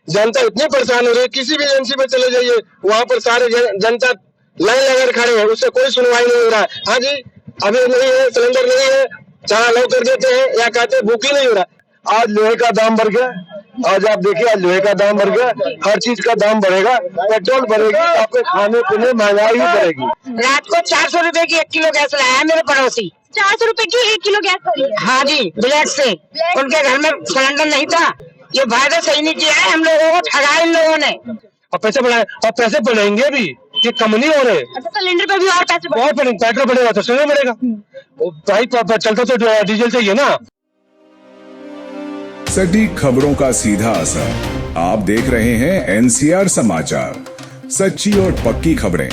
जनता इतनी परेशान हो रही है, किसी भी एजेंसी पे चले जाइए वहां पर सारे जनता लाइन लगाकर खड़े हैं, उससे कोई सुनवाई नहीं हो रहा है। हाँ जी, अभी नहीं है, सिलेंडर नहीं है, चाहे अलाउ कर देते हैं या कहते हैं बुक ही नहीं हो रहा। आज लोहे का दाम बढ़ गया, आज आप देखिए, आज लोहे का दाम बढ़ गया, हर चीज का दाम बढ़ेगा, पेट्रोल बढ़ेगी, आपके खाने पीने महंगाई ही बढ़ेगी। रात को 400 रुपए की 1 किलो गैस लाया मेरे पड़ोसी। 400 रुपए की 1 किलो गैस भरी? हाँ जी, ब्लैक से। उनके घर में सिलेंडर नहीं था। ये वायदा सही नहीं किया है, हम लोगों को ठगा इन लोगों ने। और पैसे बढ़ाए, और पैसे बढ़ेंगे भी, ये कम नहीं हो रहे। अच्छा, सिलेंडर पे भी और पैसे और पेट्रोल बढ़ेगा तो सिलेंडर बढ़ेगा, भाई चलता तो डीजल चाहिए ना। सटीक खबरों का सीधा असर। आप देख रहे हैं एनसीआर समाचार, सच्ची और पक्की खबरें।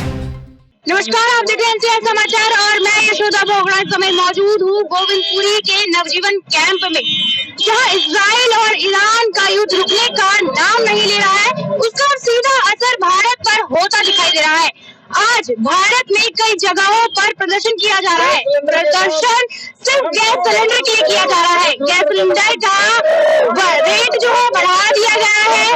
नमस्कार, आप देख रहे हैं एनसीआर समाचार और मैं यशोदा बोगड़ा। इस समय मौजूद हूँ गोविंदपुरी के नवजीवन कैंप में, जहाँ इजराइल और ईरान का युद्ध रुकने का नाम नहीं ले रहा है। उसका सीधा असर भारत पर होता दिखाई दे रहा है। आज भारत में कई जगहों पर प्रदर्शन किया जा रहा है। प्रदर्शन सिर्फ गैस सिलेंडर के लिए किया जा रहा है। गैस सिलेंडर का रेट जो है बढ़ा दिया गया है।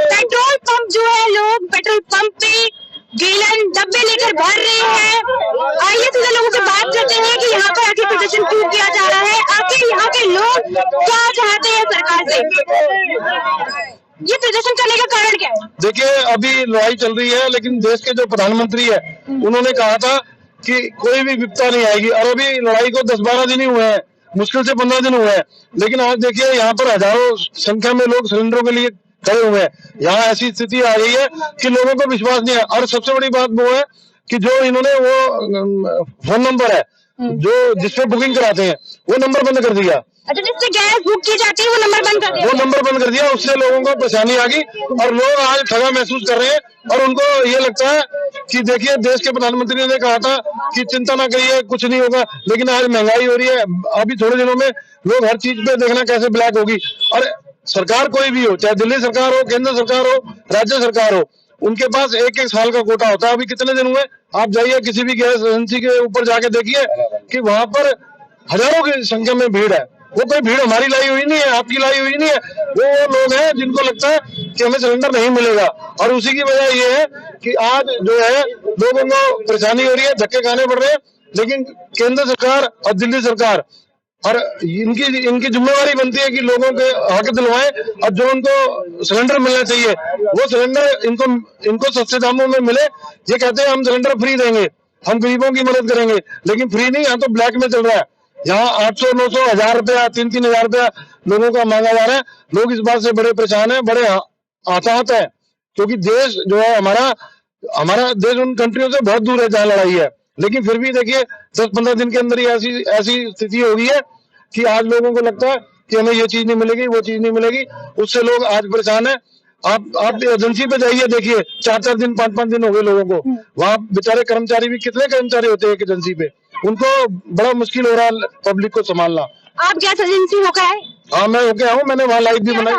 पेट्रोल पंप जो है, लोग पेट्रोल पंप पे गैलन डब्बे लेकर भर रहे हैं। आइए सीधे लोगों से बात करते हैं कि यहाँ पर आखिर प्रदर्शन क्यों किया जा रहा है, आखिर यहाँ के लोग क्या चाहते हैं सरकार से, ये प्रदर्शन करने का कारण क्या है? देखिए, अभी लड़ाई चल रही है, लेकिन देश के जो प्रधानमंत्री है उन्होंने कहा था कि कोई भी विपदा नहीं आएगी, और अभी लड़ाई को 10-12 दिन ही हुए हैं, मुश्किल से 15 दिन हुए हैं। लेकिन आज देखिए, यहाँ पर हजारों संख्या में लोग सिलेंडरों के लिए खड़े हुए हैं। यहाँ ऐसी स्थिति आ गई है कि लोगों को विश्वास नहीं है। और सबसे बड़ी बात वो है कि जो इन्होंने वो फोन नंबर है जो जिसपे बुकिंग कराते हैं, वो नंबर बंद कर दिया। अच्छा, जिससे गैस बुक की जाती है वो नंबर बंद कर दिया? वो नंबर बंद कर दिया, उससे लोगों को परेशानी आ गई और लोग आज ठगा महसूस कर रहे हैं। और उनको ये लगता है कि देखिए, देश के प्रधानमंत्री ने कहा था कि चिंता ना करिए, कुछ नहीं होगा, लेकिन आज महंगाई हो रही है। अभी थोड़े दिनों में लोग हर चीज पे देखना कैसे ब्लैक होगी। और सरकार कोई भी हो, चाहे दिल्ली सरकार हो, केंद्र सरकार हो, राज्य सरकार हो, उनके पास 1-1 साल का कोटा होता है। अभी कितने दिन हुए, आप जाइए किसी भी गैस एजेंसी के ऊपर जाके देखिए कि वहां पर हजारों की संख्या में भीड़ है। वो कोई भीड़ हमारी लाई हुई नहीं है, आपकी लाई हुई नहीं है, वो लोग हैं जिनको लगता है कि हमें सिलेंडर नहीं मिलेगा। और उसी की वजह ये है कि आज जो है लोगों को परेशानी हो रही है, धक्के खाने पड़ रहे हैं। लेकिन केंद्र सरकार और दिल्ली सरकार और इनकी जिम्मेवारी बनती है कि लोगों के हक दिलवाएं, और जो उनको सिलेंडर मिलना चाहिए वो सिलेंडर इनको सस्ते दामों में मिले। ये कहते हैं हम सिलेंडर फ्री देंगे, हम गरीबों की मदद करेंगे, लेकिन फ्री नहीं, यहाँ तो ब्लैक में चल रहा है। यहाँ 800, 900, 1000 रुपया, 3-3 हजार रुपया लोगों का मांगा जा रहा है। लोग इस बात से बड़े परेशान है, बड़े आहत है, क्योंकि देश जो है हमारा देश उन कंट्रियों से बहुत दूर है जहाँ लड़ाई है। लेकिन फिर भी देखिए, 10-15 दिन के अंदर ही ऐसी स्थिति हो गई है कि आज लोगों को लगता है कि हमें ये चीज नहीं मिलेगी, वो चीज नहीं मिलेगी, उससे लोग आज परेशान है। आप एजेंसी पे जाइए, देखिए 4-4 दिन, 5-5 दिन हो गए लोगों को। वहाँ बेचारे कर्मचारी भी, कितने कर्मचारी होते हैं एक एजेंसी पे, उनको बड़ा मुश्किल हो रहा है पब्लिक को संभालना। आप गैस एजेंसी होकर आए? हाँ, मैं होके आऊँ, मैंने वहाँ लाइव भी बनाई।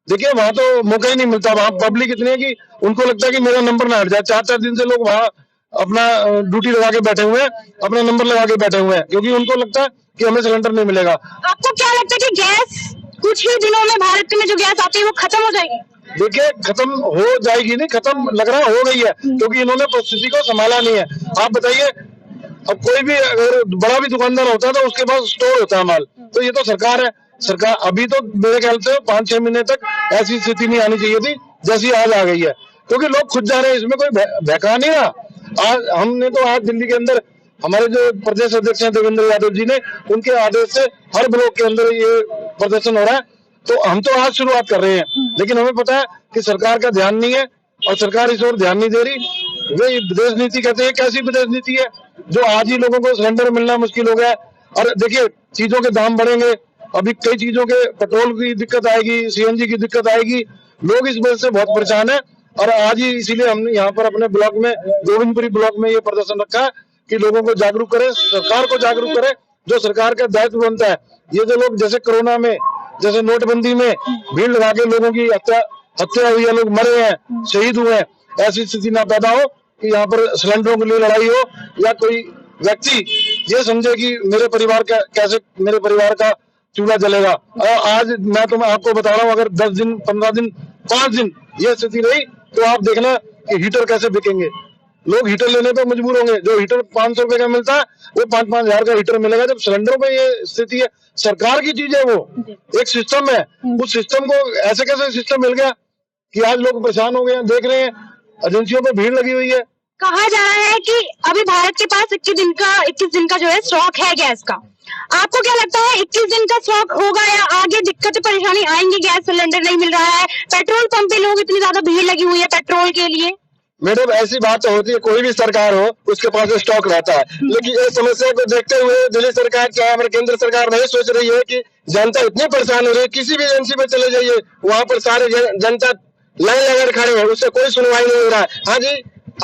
देखिए, वहाँ तो मौका ही नहीं मिलता, वहाँ पब्लिक इतनी है कि उनको लगता है कि मेरा नंबर ना हट जाए। 4-4 दिन से लोग वहाँ अपना ड्यूटी लगा के बैठे हुए हैं, अपना नंबर लगा के बैठे हुए हैं, क्योंकि उनको लगता है कि हमें सिलेंडर नहीं मिलेगा। आपको क्या लगता है कि गैस कुछ ही दिनों में भारत में जो गैस आती है वो खत्म हो जाएगी? देखिए, खत्म हो जाएगी नहीं, खत्म लग रहा हो गई है, क्योंकि इन्होंने परिस्थिति को संभाला नहीं है। आप बताइए, अब कोई भी अगर बड़ा भी दुकानदार होता है तो उसके पास स्टोर होता है माल, तो ये तो सरकार है। सरकार अभी तो मेरे ख्याल से 5-6 महीने तक ऐसी स्थिति नहीं आनी चाहिए थी जैसी आज आ गई है, क्योंकि लोग खुद जा रहे हैं, इसमें कोई बहका नहीं रहा। आज हमने तो आज दिल्ली के अंदर हमारे जो प्रदेश अध्यक्ष हैं देवेंद्र यादव जी ने, उनके आदेश से हर ब्लॉक के अंदर ये प्रदर्शन हो रहा है। तो हम तो आज शुरुआत कर रहे हैं, लेकिन हमें पता है कि सरकार का ध्यान नहीं है और सरकार इस ओर ध्यान नहीं दे रही। वे विदेश नीति कहते हैं, कैसी विदेश नीति है जो आज ही लोगों को सिलेंडर मिलना मुश्किल हो गया है। और देखिए, चीजों के दाम बढ़ेंगे, अभी कई चीजों के पेट्रोल की दिक्कत आएगी, सीएनजी की दिक्कत आएगी, लोग इस वजह से बहुत परेशान है। और आज ही इसीलिए हमने यहाँ पर अपने ब्लॉक में, गोविंदपुरी ब्लॉक में ये प्रदर्शन रखा है कि लोगों को जागरूक करे, सरकार को जागरूक करे, जो सरकार का दायित्व बनता है। ये जो लोग जैसे कोरोना में, जैसे नोटबंदी में भीड़ लगा के लोगों की हत्या हुई है, लोग मरे हैं, शहीद हुए हैं, ऐसी स्थिति ना पैदा हो कि यहाँ पर सिलेंडरों के लिए लड़ाई हो, या कोई व्यक्ति ये समझे कि मेरे परिवार का चूल्हा जलेगा। और आज मैं आपको बता रहा हूँ, अगर 10 दिन 15 दिन 5 दिन ये स्थिति रही तो आप देखना कि हीटर कैसे बिकेंगे। लोग हीटर लेने पे मजबूर होंगे। जो हीटर 500 रुपए का मिलता है वो 5-5 हजार का हीटर मिलेगा। जब सिलेंडरों पे ये स्थिति है, सरकार की चीज है, वो एक सिस्टम है, उस सिस्टम को ऐसे कैसे सिस्टम मिल गया कि आज लोग परेशान हो गए हैं। देख रहे हैं एजेंसियों पे भीड़ लगी हुई है। कहा जा रहा है कि अभी भारत के पास 21 दिन का जो है स्टॉक है गैस का। आपको क्या लगता है 21 दिन का स्टॉक होगा या आगे दिक्कत परेशानी आएंगी? गैस सिलेंडर नहीं मिल रहा है, पेट्रोल पंप पे लोग इतनी ज्यादा भीड़ लगी हुई है पेट्रोल के लिए। मैडम ऐसी बात तो होती है, कोई भी सरकार हो उसके पास स्टॉक रहता है, लेकिन इस समस्या को देखते हुए दिल्ली सरकार चाहे केंद्र सरकार नहीं सोच रही है कि जनता इतनी परेशान हो रही है। किसी भी एजेंसी पे चले जाइए, वहाँ पर सारे जनता लाइन लगा खड़े हैं, उससे कोई सुनवाई नहीं हो रहा है। हाँ जी,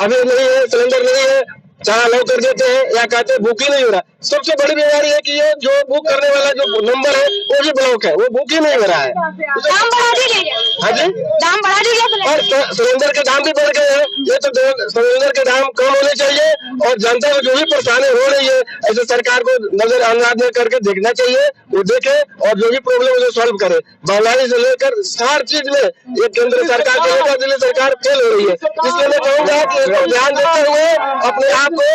अभी नहीं है, सिलेंडर नहीं है, चाहे अलाउ कर देते हैं या कहते हैं बुक ही नहीं हो रहा। सबसे बड़ी बीमारी है कि ये जो बुक करने वाला जो नंबर है वो भी ब्लॉक है, वो बुक ही नहीं हो रहा है। दाम बढ़ा दिए गए। हाँ जी, दाम बढ़ा दिए गए और सिलेंडर के दाम भी बढ़ गए हैं। ये तो सिलेंडर के दाम कम होने चाहिए और जनता को जो भी परेशानी हो रही है ऐसे सरकार को नजरअंदाज करके देखना चाहिए, वो देखे और जो भी प्रॉब्लम है सॉल्व करे। महंगाई से लेकर हर चीज में ये केंद्र सरकार से लेकर दिल्ली सरकार फेल हो रही है। इसलिए मैं कहूँगा कि इसको ध्यान देते हुए अपने आप को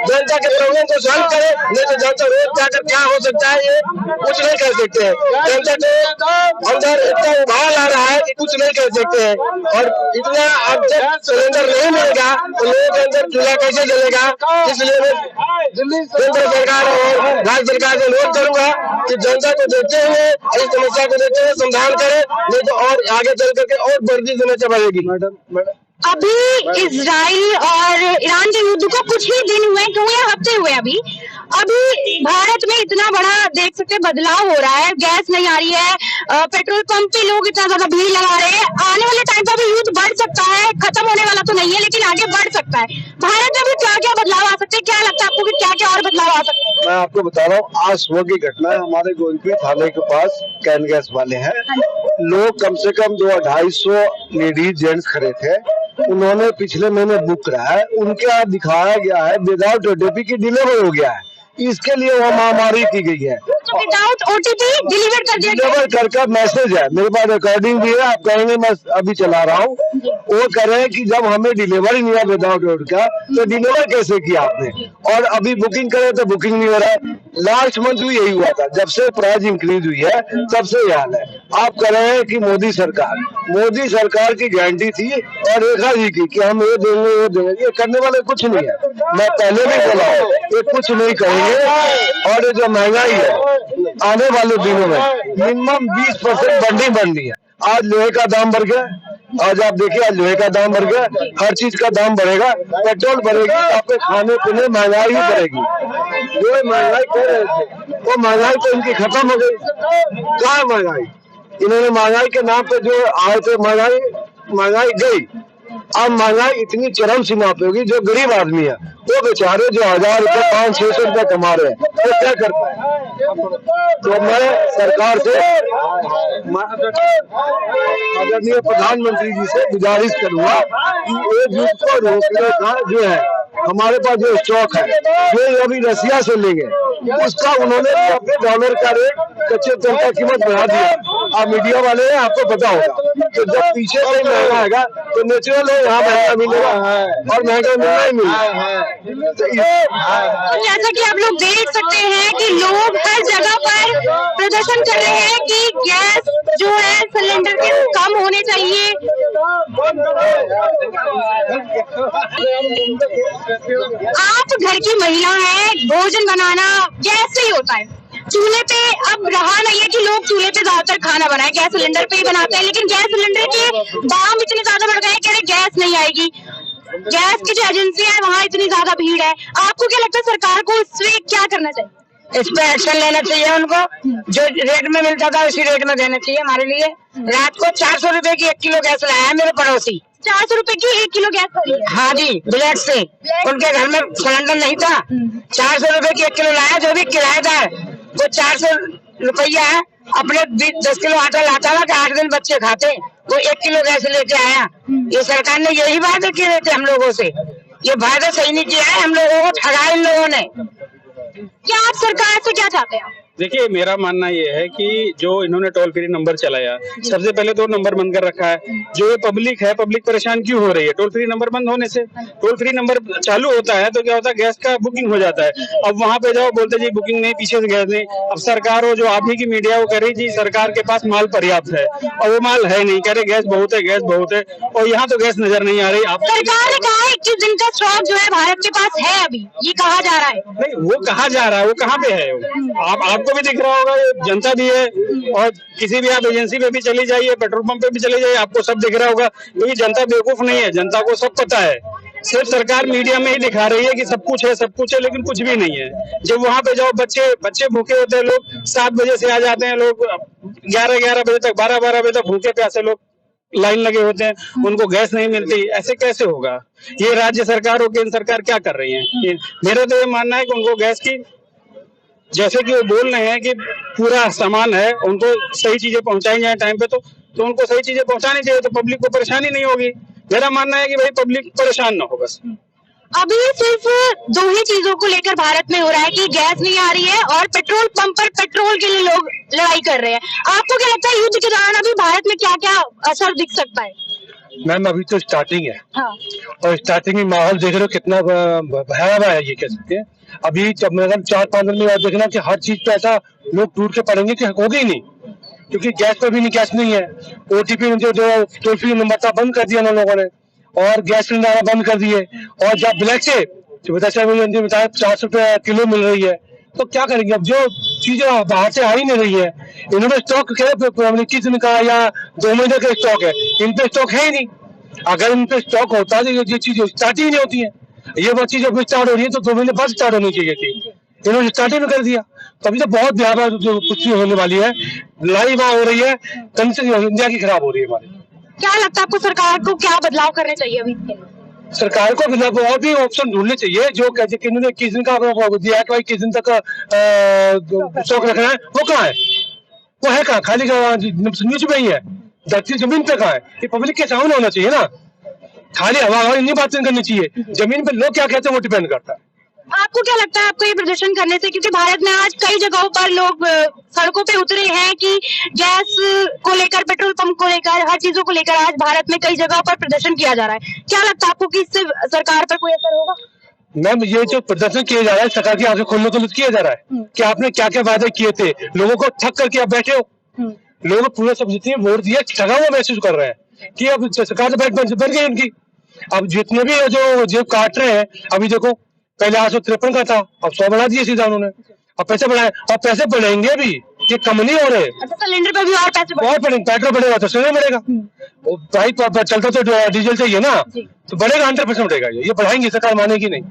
जनता के प्रॉब्लम को सॉल्व करे, नहीं तो जनता रोज जाकर क्या हो सकता है ये कुछ नहीं कह सकते हैं। जनता को अंदर इतना उबाल आ रहा है कि कुछ नहीं कह सकते हैं। और इतना अब जब सिलेंडर नहीं मिलेगा तो लोगों के अंदर चूल्हा कैसे जलेगा। इसलिए मैं केंद्र सरकार और राज्य सरकार से अनुरोध करूंगा कि जनता को देखते हुए इस समस्या को देखते हुए समाधान करे, नहीं तो और आगे चल करके और बढ़ती समस्या बढ़ेगी। अभी इजराइल और ईरान के युद्ध को कुछ ही दिन हुए, क्यों या हफ्ते हुए। अभी भारत में इतना बड़ा देख सकते हैं बदलाव हो रहा है। गैस नहीं आ रही है, पेट्रोल पंप पे लोग इतना ज्यादा भीड़ लगा रहे हैं। आने वाले टाइम पर भी युद्ध बढ़ सकता है, खत्म होने वाला तो नहीं है लेकिन आगे बढ़ सकता है। भारत में भी क्या क्या बदलाव आ सकते हैं? क्या लगता है आपको कि क्या क्या और बदलाव आ सकते हैं? मैं आपको बता रहा हूँ, आज सुबह की घटना है। हमारे गोविंदपुर थाने के पास कैन गैस वाले हैं, लोग कम से कम 200-250 लेडीज जेंट्स खड़े थे। उन्होंने पिछले महीने बुक कराया है, उनके यहाँ दिखाया गया है विदाउट ओटीपी की डिलीवर हो गया है। इसके लिए वो महामारी की गई है। विदाउट ओटीपी डिलीवर कर दिया गया। डिलीवर कर मैसेज है, मेरे पास रिकॉर्डिंग भी है, आप कहेंगे मैं अभी चला रहा हूँ। वो कह रहे हैं कि जब हमें डिलीवर ही नहीं हुआ विदाउट ओटीपी का तो डिलीवर कैसे किया आपने, और अभी बुकिंग करे तो बुकिंग नहीं हो रहा है। लास्ट मंथ भी यही हुआ था, जब से प्राइस इंक्रीज हुई है तब से यह हाल है। आप कह रहे हैं कि मोदी सरकार की गारंटी थी और रेखा जी की कि हम ये देंगे, ये करने वाले कुछ नहीं है। मैं पहले भी बोला हूँ, ये कुछ नहीं करेंगे। और ये जो महंगाई है आने वाले दिनों में मिनिमम 20% बढ़नी है। आज लोहे का दाम बढ़ गया, आज आप देखिए आज लोहे का दाम बढ़ गया, हर चीज का दाम बढ़ेगा, पेट्रोल बढ़ेगी, आपके खाने पीने महंगाई ही बढ़ेगी। जो महंगाई कर रहे थे वो महंगाई तो इनकी खत्म हो गई। क्या महंगाई, इन्होंने महंगाई के नाम पे जो आए थे महंगाई गई। अब महंगाई इतनी चरम सीमा पे होगी, जो गरीब आदमी है वो बेचारे जो 1000 रुपए 500-600 रुपए कमा रहे हैं वो क्या कर पाए। तो मैं सरकार से आदरणीय प्रधानमंत्री जी से गुजारिश करूंगा कि ये युद्ध को रोकने का जो है हमारे पास जो स्टॉक है जो अभी रसिया से लेंगे उसका उन्होंने $90 का रेट कच्चे तेल का कीमत बढ़ा दिया। आप मीडिया वाले हैं, आपको पता होगा। तो जब पीछे से महंगा आएगा तो नेचुरल है यहाँ महंगा मिलेगा और महंगा मिलना ही मिलेगा। तो जैसा कि आप लोग देख सकते हैं कि लोग हर जगह पर प्रदर्शन कर रहे हैं कि गैस जो है सिलेंडर के कम होने चाहिए। आप घर की महिला हैं, भोजन बनाना गैस से ही होता है, चूल्हे पे अब रहा नहीं है कि लोग चूल्हे पे ज्यादातर खाना बनाए, गैस सिलेंडर पे ही बनाते हैं। लेकिन गैस सिलेंडर के दाम इतने ज्यादा बढ़ गए हैं, कह रहे गैस नहीं आएगी। गैस की जो एजेंसी है वहाँ इतनी ज्यादा भीड़ है। आपको क्या लगता है सरकार को इससे क्या करना चाहिए? इस पे एक्शन लेना चाहिए उनको, जो रेट में मिलता था उसी रेट में देना चाहिए। हमारे लिए रात को 400 रुपए की 1 किलो गैस लाया है मेरे पड़ोसी। 400 रुपए की 1 किलो गैस खरीदी है? हाँ जी, ब्लैक से। उनके घर में सिलेंडर नहीं था, 400 रुपए की 1 किलो लाया। जो भी किराएदार वो 400 रुपया है, अपने 10 किलो आटा लाता था कि 8 दिन बच्चे खाते, वो 1 किलो गैस लेके आया। ये सरकार ने यही वादे किए थे हम लोगों से, ये वादा सही नहीं किया है, हम लोगों को ठगा इन लोगों ने। क्या आप सरकार से क्या चाहते हैं? देखिए, मेरा मानना ये है कि जो इन्होंने टोल फ्री नंबर चलाया, सबसे पहले तो नंबर बंद कर रखा है। जो ये पब्लिक है, पब्लिक परेशान क्यों हो रही है टोल फ्री नंबर बंद होने से? टोल फ्री नंबर चालू होता है तो क्या होता है, गैस का बुकिंग हो जाता है। अब वहां पे जाओ, बोलते जी बुकिंग नहीं, पीछे से गैस नहीं। अब सरकार हो, जो आप ही की मीडिया वो कह रही जी सरकार के पास माल पर्याप्त है, और वो माल है नहीं, कह रहे गैस बहुत है, गैस बहुत है, और यहाँ तो गैस नजर नहीं आ रही। आप सरकार ने कहा है 21 दिन का स्टॉक जो है भारत के पास है, अभी ये कहा जा रहा है। नहीं, वो कहा जा रहा है, वो कहाँ पे है? आपको भी दिख रहा होगा, ये जनता भी है, और किसी भी आप एजेंसी पे भी चली जाइए, पेट्रोल पंप पे भी चली जाइए, आपको सब दिख रहा होगा। क्योंकि जनता बेवकूफ नहीं है, जनता को सब पता है। सिर्फ सरकार मीडिया में ही दिखा रही है कि सब कुछ है, सब कुछ है, लेकिन कुछ भी नहीं है। जब वहां पे जाओ, बच्चे भूखे होते हैं, लोग 7 बजे से आ जाते हैं, लोग 11 बजे तक, 12 बजे तक भूखे प्यासे लोग लाइन लगे होते हैं, उनको गैस नहीं मिलती। ऐसे कैसे होगा? ये राज्य सरकार और केंद्र सरकार क्या कर रही है? मेरा तो ये मानना है कि उनको गैस की, जैसे कि वो बोल रहे हैं कि पूरा सामान है, उनको सही चीजें पहुंचाई जाए टाइम पे, तो उनको सही चीजें पहुंचानी चाहिए, तो पब्लिक को परेशानी नहीं होगी। मेरा मानना है कि भाई पब्लिक परेशान ना हो बस। अभी सिर्फ 2 ही चीजों को लेकर भारत में हो रहा है कि गैस नहीं आ रही है और पेट्रोल पंप पर पेट्रोल के लिए लोग लड़ाई कर रहे हैं। आपको क्या लगता है युद्ध के दौरान अभी भारत में क्या क्या असर दिख सकता है? मैम अभी तो स्टार्टिंग है, हाँ। और स्टार्टिंग में माहौल देख रहे हो कितना भयावह है, ये कह सकते हैं। अभी जब मतलब 4-5 दिन में देखना कि हर चीज पे ऐसा लोग टूट के पड़ेंगे कि होगा ही नहीं, क्योंकि गैस पर भी नहीं, गैस नहीं है। OTP जो टोल फ्री नंबर था बंद कर दिया उन लोगों ने, और गैस सिलेंडर बंद कर दिए, और जब ब्लैक से बताया 400 रुपए किलो मिल रही है, तो क्या करेंगे? अब जो चीजें बाहर से आ ही नहीं रही है, इन्होंने स्टॉक 21 दिन का या 2 महीने का स्टॉक है, इन पे स्टॉक है ही नहीं। अगर इन पे स्टॉक होता तो ये चीज स्टार्ट ही नहीं होती है। ये वो चीज अभी स्टार्ट हो रही है तो 2 महीने बाद स्टार्ट होनी चाहिए थी, इन्होंने स्टार्टिंग में कर दिया। तो अभी तो बहुत भयावह जो कुछ होने वाली है, लड़ाई वहां हो रही है, कंडीशन इंडिया की खराब हो रही है हमारी। क्या लगता है आपको सरकार को क्या बदलाव करने चाहिए अभी? सरकार को मतलब और भी ऑप्शन ढूंढने चाहिए। जो कहते कि इन्होंने 21 दिन का दिया है कि भाई 21 दिन तक स्टॉक रखना है, वो कहाँ है? वो है कहाँ? खाली न्यूज में ही है, धरती जमीन पे कहाँ है? ये पब्लिक के सामने होना चाहिए ना, खाली हवा इन्हीं बातें करनी चाहिए। जमीन पे लोग क्या कहते हैं वो डिपेंड करता है। आपको क्या लगता है आपको ये प्रदर्शन करने से, क्योंकि भारत में आज कई जगहों पर लोग सड़कों पे उतरे हैं कि गैस को लेकर, पेट्रोल पंप को लेकर, हर चीजों को लेकर आज भारत में कई जगहों पर प्रदर्शन किया जा रहा है। क्या लगता है आपको कि इससे सरकार पर कोई असर होगा? मैम ये जो प्रदर्शन किया जा रहा है, सरकार की आंखें खोलने के लिए किया जा रहा है कि आपने क्या क्या वादे किए थे, लोगों को ठग करके आप बैठे हो। लोग पूरे सब जितने वोट दिए ठगा हुआ महसूस कर रहे हैं कि अब सरकार बन गई उनकी। अब जितने भी जो जेब काट रहे हैं, अभी देखो पहले 853 का था, अब 100 बढ़ा दिए सीधा उन्होंने। अब पैसे बढ़ाए, और पैसे बढ़ेंगे भी, ये कम नहीं हो रहे। अच्छा, सिलेंडर पे भी और पैसे और बढ़ेंगे, पेट्रोल बढ़ेगा तो सिलेंडर बढ़ेगा, भाई चलता तो डीजल चाहिए ना, तो बढ़ेगा 100% बढ़ेगा। ये बढ़ाएंगे, सरकार मानेगी नहीं।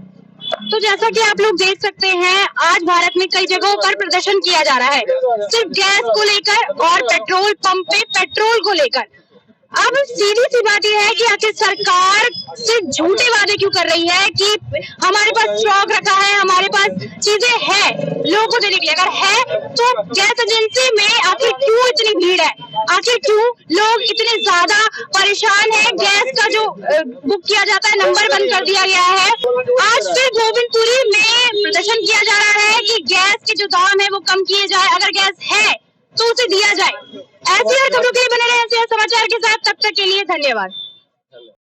तो जैसा कि आप लोग देख सकते हैं, आज भारत में कई जगहों पर प्रदर्शन किया जा रहा है, सिर्फ गैस को लेकर और पेट्रोल पंप पे पेट्रोल को लेकर। अब सीधी सी बात यह है कि आखिर सरकार सिर्फ झूठे वादे क्यों कर रही है कि हमारे पास स्टॉक रखा है, हमारे पास चीजें हैं लोगों को देने के लिए। अगर है तो गैस एजेंसी में आखिर क्यों इतनी भीड़ है? आखिर क्यों लोग इतने ज्यादा परेशान हैं? गैस का जो बुक किया जाता है, नंबर बंद कर दिया गया है। आज फिर गोविंदपुरी में प्रदर्शन किया जा रहा है कि गैस के जो दाम है वो कम किए जाए, अगर गैस है तो उसे दिया जाए। ऐसी और खबरों के लिए बने रहे NCR समाचार के साथ, तब तक के लिए धन्यवाद।